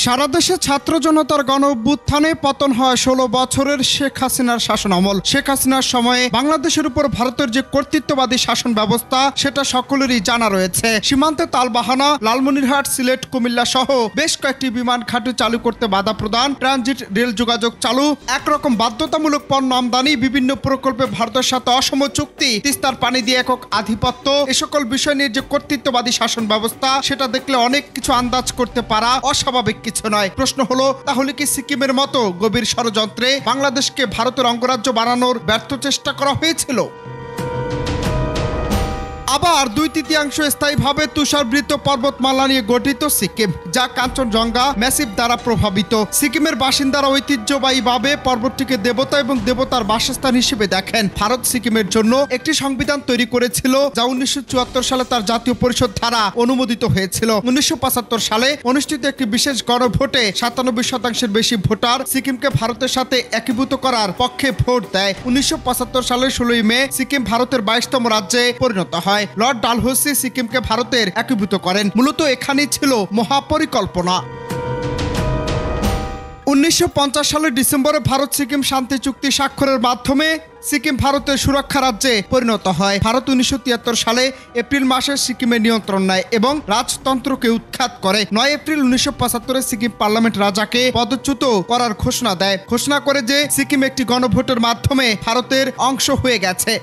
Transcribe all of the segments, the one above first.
সারা দেশে ছাত্র জনতার গণ অভ্যুত্থানে পতন হয় ১৬ বছরের শেখ হাসিনার শাসনামল। শেখ হাসিনার সময়ে বাংলাদেশের উপর ভারতের যে কর্তৃত্ববাদী শাসন ব্যবস্থা সেটা সকলেরই জানা রয়েছে। সীমান্তে তালবাহানা, লালমনিরহাট, সিলেট, কুমিল্লা সহ বেশ কয়েকটি বিমান ঘাঁটি চালু করতে বাধা প্রদান, ট্রানজিট রেল যোগাযোগ চালু, একরকম বাধ্যতামূলক পণ্য আমদানি, বিভিন্ন প্রকল্পে ভারতের সাথে অসম চুক্তি, তিস্তার পানি দিয়ে একক আধিপত্য, এ সকল বিষয় নিয়ে যে কর্তৃত্ববাদী শাসন ব্যবস্থা সেটা দেখলে অনেক কিছু আন্দাজ করতে পারা অস্বাভাবিক কিছু নয়। প্রশ্ন হলো, তাহলে কি সিকিমের মতো গভীর ষড়যন্ত্রে বাংলাদেশকে ভারতের অঙ্গরাজ্য বানানোর ব্যর্থ চেষ্টা করা হয়েছিল? আবার ২/৩ স্থায়ীভাবে তুষারবৃত পর্বতমালা নিয়ে গঠিত সিকিম, যা কাঞ্চনজঙ্ঘা ম্যাসিভ দ্বারা প্রভাবিত। সিকিমের বাসিন্দারা ঐতিহ্যবাহীভাবে পর্বতটিকে দেবতা এবং দেবতার বাসস্থান হিসেবে দেখেন। ভারত সিকিমের জন্য একটি সংবিধান তৈরি করেছিল, যা ১৯৭৪ সালে তার জাতীয় পরিষদ দ্বারা অনুমোদিত হয়েছিল। ১৯৭৫ সালে অনুষ্ঠিত একটি বিশেষ গণভোটে ৯৭% বেশি ভোটার সিকিমকে ভারতের সাথে একীভূত করার পক্ষে ভোট দেয়। ১৯৭৫ সালের ১৬ মে সিকিম ভারতের ২২তম রাজ্যে পরিণত হয়। লর্ড ডালহৌসি সিকিমকে ভারতের একীভূত করেন। মূলত এখানেই ছিল মহাপরিকল্পনা। ১৯৫০ সালের ডিসেম্বরে ভারত সিকিম শান্তি চুক্তি স্বাক্ষরের মাধ্যমে সিকিম ভারতের সুরক্ষা রাজ্যে পরিণত হয়। ভারত ১৯৭৩ সালে এপ্রিল মাসে সিকিমের নিয়ন্ত্রণ নেয় এবং রাজতন্ত্রকে উৎখাত করে। ৯ এপ্রিল ১৯৭৫ সিকিম পার্লামেন্ট রাজাকে পদচ্যুত করার ঘোষণা দেয়, ঘোষণা করে যে সিকিম একটি গণভোটের মাধ্যমে ভারতের অংশ হয়ে গেছে।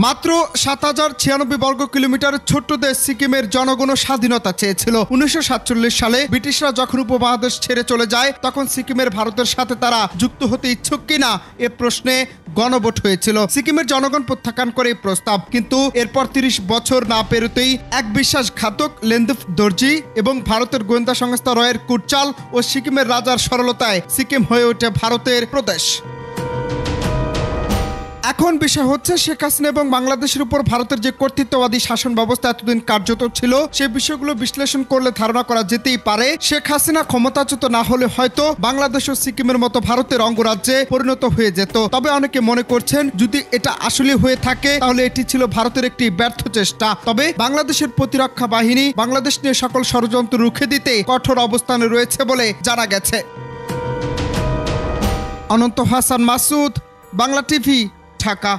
মাত্র ৭,০৯৬ বর্গ কিলোমিটারের ছোট্ট দেশ সিকিমের জনগণ স্বাধীনতা চেয়েছিল। ১৯৪৭ সালে ব্রিটিশরা যখন উপমহাদেশ ছেড়ে চলে যায়, তখন সিকিমের ভারতের সাথে তারা যুক্ত হতে ইচ্ছুক কিনা এ প্রশ্নে গণভোট হয়েছিল। সিকিমের জনগণ প্রত্যাখ্যান করে এই প্রস্তাব, কিন্তু এরপর ৩০ বছর না পেরোতেই এক বিশ্বাসঘাতক লেন্দুফ দর্জি এবং ভারতের গোয়েন্দা সংস্থা রয়ের কুটচাল ও সিকিমের রাজার সরলতায় সিকিম হয়ে ওঠে ভারতের প্রদেশ। এখন বিষয় হচ্ছে, শেখ হাসিনা এবং বাংলাদেশের উপর ভারতের যে কর্তৃত্ববাদী শাসন ব্যবস্থা এতদিন কার্যত ছিল, সেই বিষয়গুলো বিশ্লেষণ করলে ধারণা করা যেতেই পারে শেখ হাসিনা ক্ষমতাচ্যুত না হলে হয়তো বাংলাদেশ ও সিকিমের মতো ভারতের অঙ্গরাজ্যে পরিণত হয়ে যেত। তবে অনেকে মনে করছেন, যদি এটা আসলে হয়ে থাকে তাহলে এটি ছিল ভারতের একটি ব্যর্থ চেষ্টা। তবে বাংলাদেশের প্রতিরক্ষা বাহিনী বাংলাদেশ নিয়ে সকল ষড়যন্ত্র রুখে দিতে কঠোর অবস্থানে রয়েছে বলে জানা গেছে। অনন্ত হাসান মাসুদ, বাংলা টিভি, ঢাকা।